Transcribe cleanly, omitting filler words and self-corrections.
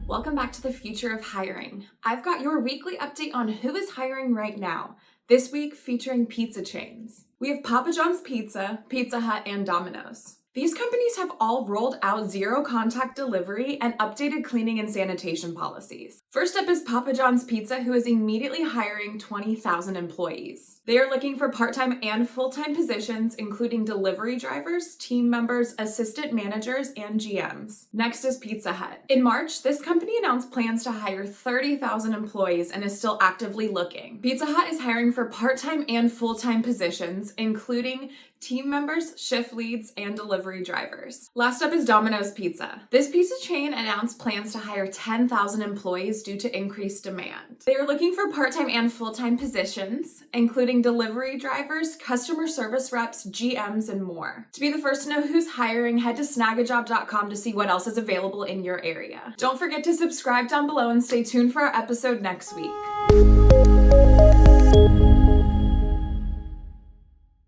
Welcome back to the future of hiring. I've got your weekly update on who is hiring right now. This week featuring pizza chains. We have Papa John's Pizza, Pizza Hut, and Domino's. These companies have all rolled out zero-contact delivery and updated cleaning and sanitation policies. First up is Papa John's Pizza, who is immediately hiring 20,000 employees. They are looking for part-time and full-time positions, including delivery drivers, team members, assistant managers, and GMs. Next is Pizza Hut. In March, this company announced plans to hire 30,000 employees and is still actively looking. Pizza Hut is hiring for part-time and full-time positions, including team members, shift leads, and delivery drivers. Last up is Domino's Pizza. This pizza chain announced plans to hire 10,000 employees due to increased demand. They are looking for part-time and full-time positions, including delivery drivers, customer service reps, GMs, and more. To be the first to know who's hiring, head to snagajob.com to see what else is available in your area. Don't forget to subscribe down below and stay tuned for our episode next week.